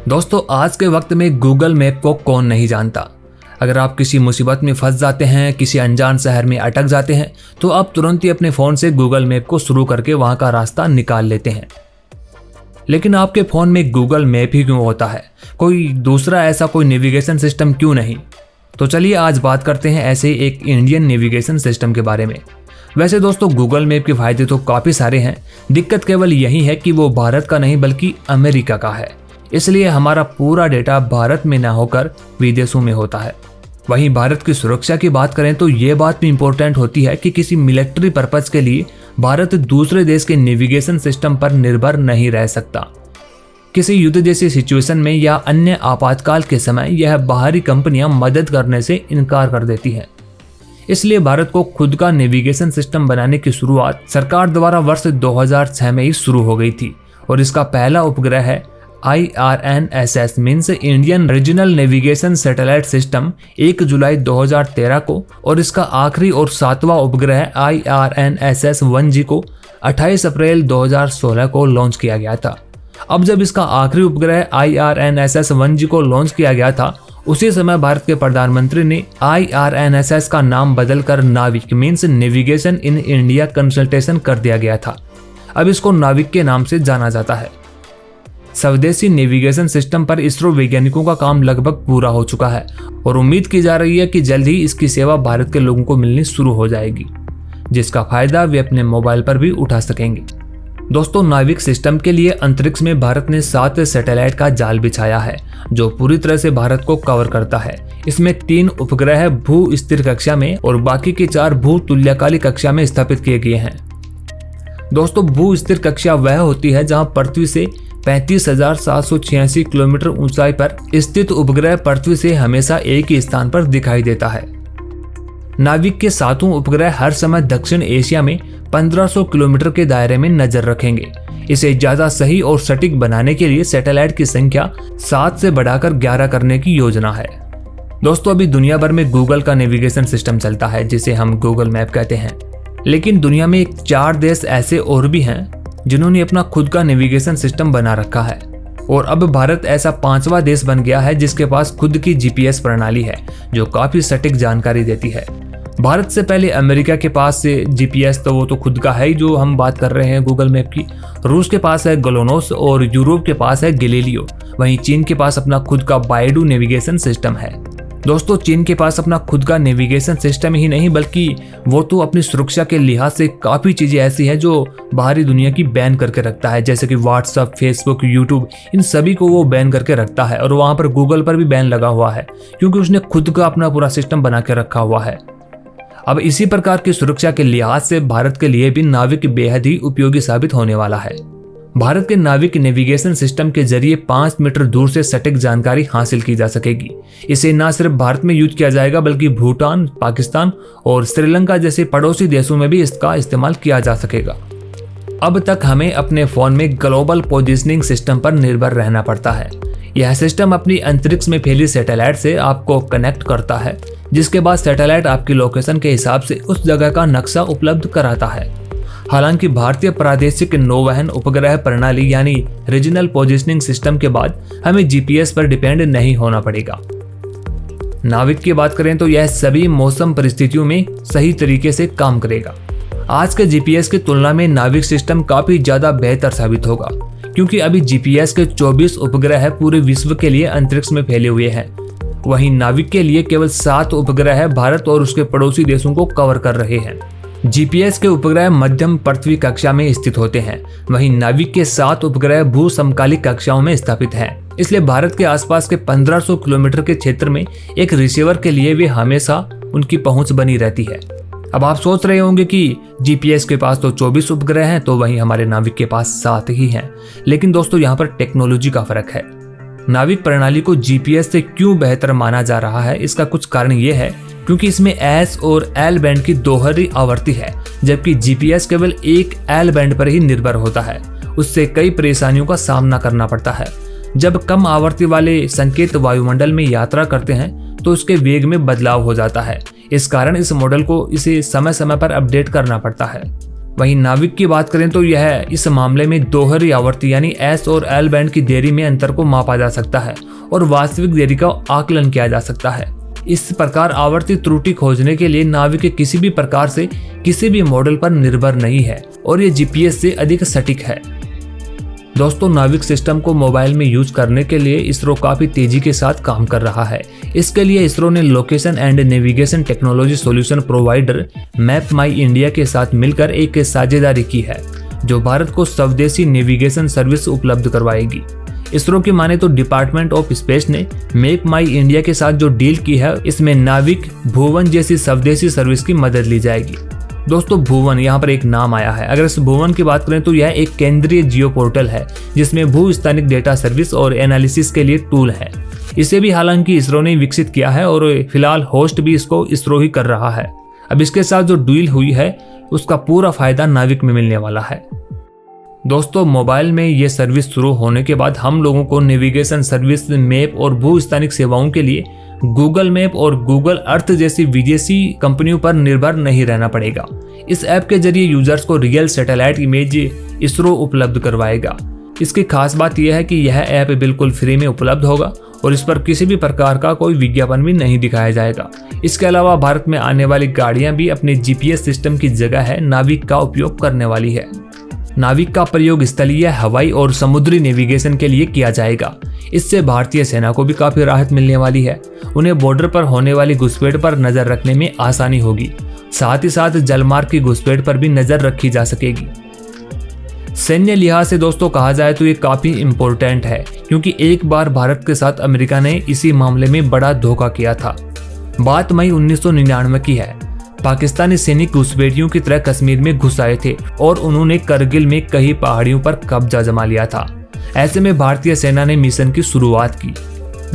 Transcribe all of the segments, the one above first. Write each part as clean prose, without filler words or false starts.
दोस्तों आज के वक्त में गूगल मैप को कौन नहीं जानता। अगर आप किसी मुसीबत में फंस जाते हैं, किसी अनजान शहर में अटक जाते हैं, तो आप तुरंत ही अपने फ़ोन से गूगल मैप को शुरू करके वहां का रास्ता निकाल लेते हैं। लेकिन आपके फ़ोन में गूगल मैप ही क्यों होता है? कोई दूसरा ऐसा कोई नेविगेशन सिस्टम क्यों नहीं? तो चलिए आज बात करते हैं ऐसे एक इंडियन नेविगेशन सिस्टम के बारे में। वैसे दोस्तों गूगल मैप के फ़ायदे तो काफ़ी सारे हैं, दिक्कत केवल यही है कि वो भारत का नहीं बल्कि अमेरिका का है। इसलिए हमारा पूरा डेटा भारत में ना होकर विदेशों में होता है। वहीं भारत की सुरक्षा की बात करें तो ये बात भी इम्पोर्टेंट होती है कि किसी मिलिट्री पर्पज़ के लिए भारत दूसरे देश के नेविगेशन सिस्टम पर निर्भर नहीं रह सकता। किसी युद्ध जैसी सिचुएशन में या अन्य आपातकाल के समय यह बाहरी कंपनियां मदद करने से इनकार कर देती हैं। इसलिए भारत को खुद का नेविगेशन सिस्टम बनाने की शुरुआत सरकार द्वारा वर्ष 2006 में ही शुरू हो गई थी और इसका पहला उपग्रह है IRNSS means Indian regional navigation satellite system 1 जुलाई 2013 को और इसका आखिरी और 7वां उपग्रह IRNSS-1G को 28 अप्रैल 2016 को लॉन्च किया गया था। अब जब इसका आखिरी उपग्रह IRNSS-1G को लॉन्च किया गया था, उसी समय भारत के प्रधानमंत्री ने IRNSS का नाम बदलकर नाविक means navigation in India consultation कर दिया गया था। अब इसको नाविक के नाम से जाना जाता है। स्वदेशी नेविगेशन सिस्टम पर इसरो वैज्ञानिकों का काम लगभग पूरा हो चुका है और उम्मीद की जा रही है कि जल्द ही इसकी सेवा भारत के लोगों को मिलनी शुरू हो जाएगी, जिसका फायदा वे अपने मोबाइल पर भी उठा सकेंगे। दोस्तों नाविक सिस्टम के लिए अंतरिक्ष में भारत ने 7 सैटेलाइट का जाल बिछाया है जो पूरी तरह से भारत को कवर करता है। इसमें 3 उपग्रह भू स्थिर कक्षा में और बाकी के 4 भू तुल्यकालिक कक्षा में स्थापित किए गए हैं। दोस्तों भू स्थिर कक्षा वह होती है जहां पृथ्वी से 35,786 किलोमीटर ऊंचाई पर स्थित उपग्रह पृथ्वी से हमेशा एक ही स्थान पर दिखाई देता है। नाविक के 7वां उपग्रह हर समय दक्षिण एशिया में 1500 किलोमीटर के दायरे में नजर रखेंगे। इसे ज्यादा सही और सटीक बनाने के लिए सैटेलाइट की संख्या 7 से बढ़ाकर 11 करने की योजना है। दोस्तों अभी दुनिया भर में गूगल का नेविगेशन सिस्टम चलता है जिसे हम गूगल मैप कहते हैं, लेकिन दुनिया में 4 देश ऐसे और भी हैं जिन्होंने अपना खुद का नेविगेशन सिस्टम बना रखा है और अब भारत ऐसा 5वां देश बन गया है जिसके पास खुद की GPS प्रणाली है जो काफी सटीक जानकारी देती है। भारत से पहले अमेरिका के पास से GPS तो वो तो खुद का है ही, जो हम बात कर रहे हैं गूगल मैप की। रूस के पास है ग्लोनोस और यूरोप के पास है गैलीलियो। वहीं चीन के पास अपना खुद का बाइडू नेविगेशन सिस्टम है। दोस्तों चीन के पास अपना खुद का नेविगेशन सिस्टम ही नहीं बल्कि वो तो अपनी सुरक्षा के लिहाज से काफ़ी चीज़ें ऐसी हैं जो बाहरी दुनिया की बैन करके रखता है, जैसे कि व्हाट्सएप, फेसबुक, यूट्यूब, इन सभी को वो बैन करके रखता है। और वहाँ पर गूगल पर भी बैन लगा हुआ है क्योंकि उसने खुद का अपना पूरा सिस्टम बना के रखा हुआ है। अब इसी प्रकार की सुरक्षा के लिहाज से भारत के लिए भी नाविक बेहद ही उपयोगी साबित होने वाला है। भारत के नाविक नेविगेशन सिस्टम के जरिए 5 मीटर दूर से सटीक जानकारी हासिल की जा सकेगी। इसे न सिर्फ भारत में यूज किया जाएगा बल्कि भूटान, पाकिस्तान और श्रीलंका जैसे पड़ोसी देशों में भी इसका इस्तेमाल किया जा सकेगा। अब तक हमें अपने फोन में ग्लोबल पोजिशनिंग सिस्टम पर निर्भर रहना पड़ता है। यह सिस्टम अपनी अंतरिक्ष में फैली सैटेलाइट से आपको कनेक्ट करता है, जिसके बाद सैटेलाइट आपकी लोकेशन के हिसाब से उस जगह का नक्शा उपलब्ध कराता है। हालांकि भारतीय प्रादेशिक नौवहन उपग्रह प्रणाली यानी रीजनल पोजिशनिंग सिस्टम के बाद हमें GPS पर डिपेंड नहीं होना पड़ेगा। नाविक की बात करें तो यह सभी मौसम परिस्थितियों में सही तरीके से काम करेगा। आज के GPS की तुलना में नाविक सिस्टम काफी ज्यादा बेहतर साबित होगा क्योंकि अभी GPS के 24 उपग्रह पूरे विश्व के लिए अंतरिक्ष में फैले हुए हैं। वहीं नाविक के लिए केवल 7 उपग्रह भारत और उसके पड़ोसी देशों को कवर कर रहे हैं। GPS के उपग्रह मध्यम पृथ्वी कक्षा में स्थित होते हैं, वहीं नाविक के 7 उपग्रह भू समकालिक कक्षाओं में स्थापित हैं। इसलिए भारत के आसपास के 1500 किलोमीटर के क्षेत्र में एक रिसीवर के लिए वे हमेशा उनकी पहुंच बनी रहती है। अब आप सोच रहे होंगे कि GPS के पास तो 24 उपग्रह हैं तो वहीं हमारे नाविक के पास 7 ही हैं, लेकिन दोस्तों यहाँ पर टेक्नोलॉजी का फर्क है। नाविक प्रणाली को GPS से क्यों बेहतर माना जा रहा है, इसका कुछ कारण ये है क्योंकि इसमें S और L बैंड की दोहरी आवृत्ति है, जबकि GPS केवल एक L बैंड पर ही निर्भर होता है। उससे कई परेशानियों का सामना करना पड़ता है। जब कम आवृत्ति वाले संकेत वायुमंडल में यात्रा करते हैं तो उसके वेग में बदलाव हो जाता है। इस कारण इस मॉडल को इसे समय समय पर अपडेट करना पड़ता है। वहीं नाविक की बात करें तो यह इस मामले में दोहरी आवर्ती यानी S और L बैंड की देरी में अंतर को मापा जा सकता है और वास्तविक देरी का आकलन किया जा सकता है। इस प्रकार आवर्ती त्रुटि खोजने के लिए नाविक किसी भी प्रकार से किसी भी मॉडल पर निर्भर नहीं है और ये GPS से अधिक सटीक है। दोस्तों, नाविक सिस्टम को मोबाइल में यूज करने के लिए इसरो काफी तेजी के साथ काम कर रहा है। इसके लिए इसरो ने location and navigation technology solution provider map my India के साथ मिलकर एक साझेदारी की है, जो भारत को स्वदेशी नेविगेशन सर्विस उपलब्ध करवाएगी। इसरो की माने तो डिपार्टमेंट ऑफ स्पेस ने मैप माई इंडिया के साथ जो डील की है, इसमें नाविक, भुवन जैसी स्वदेशी सर्विस की मदद ली जाएगी। दोस्तों, भुवन यहाँ पर एक नाम आया है। अगर इस भुवन की बात करें तो यह एक केंद्रीय जियो पोर्टल है जिसमें भूस्थानिक डेटा सर्विस और एनालिसिस के लिए टूल है। इसे भी हालांकि इसरो ने विकसित किया है और फिलहाल होस्ट भी इसको इसरो ही कर रहा है। अब इसके साथ जो डील हुई है उसका पूरा फायदा नाविक में मिलने वाला है। दोस्तों, मोबाइल में ये सर्विस शुरू होने के बाद हम लोगों को नेविगेशन सर्विस, मैप और भूस्थानिक सेवाओं के लिए गूगल मैप और गूगल अर्थ जैसी विदेशी कंपनियों पर निर्भर नहीं रहना पड़ेगा। इस ऐप के जरिए यूजर्स को रियल सैटेलाइट इमेज इसरो उपलब्ध करवाएगा। इसकी खास बात यह है कि यह ऐप बिल्कुल फ्री में उपलब्ध होगा और इस पर किसी भी प्रकार का कोई विज्ञापन भी नहीं दिखाया जाएगा। इसके अलावा भारत में आने वाली गाड़ियां भी अपने GPS सिस्टम की जगह है नाविक का उपयोग करने वाली है। नाविक का प्रयोग स्थलीय, हवाई और समुद्री नेविगेशन के लिए किया जाएगा। इससे भारतीय सेना को भी काफी राहत मिलने वाली है। उन्हें बॉर्डर पर होने वाली घुसपैठ पर नजर रखने में आसानी होगी। साथ ही साथ जलमार्ग की घुसपैठ पर भी नजर रखी जा सकेगी। सैन्य लिहाज से दोस्तों कहा जाए तो ये काफी इम्पोर्टेंट है, क्योंकि एक बार भारत के साथ अमेरिका ने इसी मामले में बड़ा धोखा किया था। बात मई 1999 की है। पाकिस्तानी सैनिक घुसपैठियों की तरह कश्मीर में घुस आए थे और उन्होंने करगिल में कई पहाड़ियों पर कब्जा जमा लिया था। ऐसे में भारतीय सेना ने मिशन की शुरुआत की।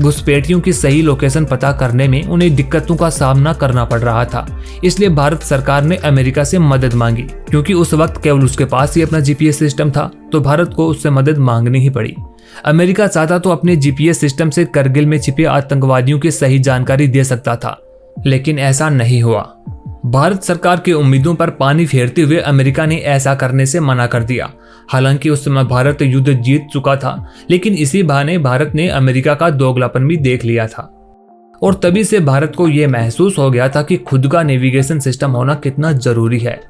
घुसपैठियों की सही लोकेशन पता करने में उन्हें दिक्कतों का सामना करना पड़ रहा था। इसलिए भारत सरकार ने अमेरिका से मदद मांगी। क्योंकि उस वक्त केवल उसके पास ही अपना GPS सिस्टम था, तो भारत को उससे मदद मांगनी ही पड़ी। अमेरिका चाहता तो अपने GPS सिस्टम से करगिल में छिपे आतंकवादियों की सही जानकारी दे सकता था, लेकिन ऐसा नहीं हुआ। भारत सरकार की उम्मीदों पर पानी फेरते हुए अमेरिका ने ऐसा करने से मना कर दिया। हालांकि उस समय भारत युद्ध जीत चुका था, लेकिन इसी बहाने भारत ने अमेरिका का दोगलापन भी देख लिया था और तभी से भारत को यह महसूस हो गया था कि खुद का नेविगेशन सिस्टम होना कितना जरूरी है।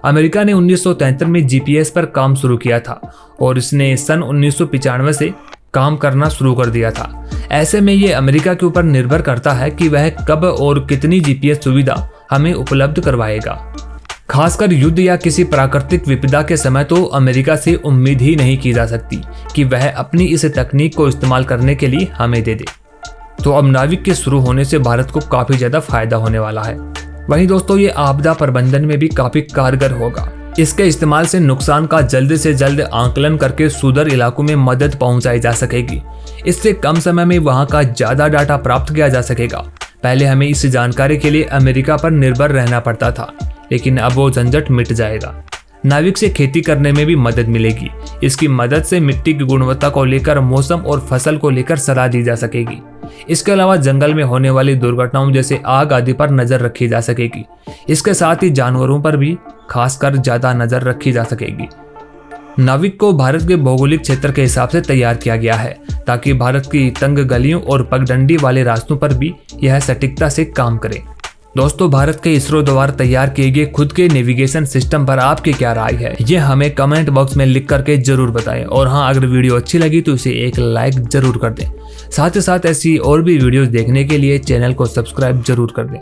अमेरिका ने 1973 में GPS पर काम शुरू किया था और इसने सन 1995 से काम करना शुरू कर दिया था। ऐसे में ये अमेरिका के ऊपर निर्भर करता है कि वह कब और कितनी GPS सुविधा हमें उपलब्ध करवाएगा। खासकर युद्ध या किसी प्राकृतिक विपदा के समय तो अमेरिका से उम्मीद ही नहीं की जा सकती कि वह अपनी इस तकनीक को इस्तेमाल करने के लिए हमें दे दे। तो अब नाविक के शुरू होने से भारत को काफी ज्यादा फायदा होने वाला है। वहीं दोस्तों, ये आपदा प्रबंधन में भी काफी कारगर होगा। इसके इस्तेमाल से नुकसान का जल्द से जल्द आंकलन करके सुदूर इलाकों में मदद पहुंचाई जा सकेगी। इससे कम समय में वहां का ज्यादा डाटा प्राप्त किया जा सकेगा। पहले हमें इस जानकारी के लिए अमेरिका पर निर्भर रहना पड़ता था, लेकिन अब वो झंझट मिट जाएगा। नाविक से खेती करने में भी मदद मिलेगी। इसकी मदद से मिट्टी की गुणवत्ता को लेकर, मौसम और फसल को लेकर सलाह दी जा सकेगी। इसके अलावा जंगल में होने वाली दुर्घटनाओं जैसे आग आदि पर नजर रखी जा सकेगी। इसके साथ ही जानवरों पर भी खासकर ज्यादा नजर रखी जा सकेगी। नाविक को भारत के भौगोलिक क्षेत्र के हिसाब से तैयार किया गया है, ताकि भारत की तंग गलियों और पगडंडी वाले रास्तों पर भी यह सटीकता से काम करे। दोस्तों, भारत के इसरो द्वारा तैयार किए गए खुद के नेविगेशन सिस्टम पर आपकी क्या राय है, ये हमें कमेंट बॉक्स में लिख करके जरूर बताएं। और हाँ, अगर वीडियो अच्छी लगी तो इसे एक लाइक जरूर कर दें। साथ ही साथ ऐसी और भी वीडियोस देखने के लिए चैनल को सब्सक्राइब जरूर कर दें।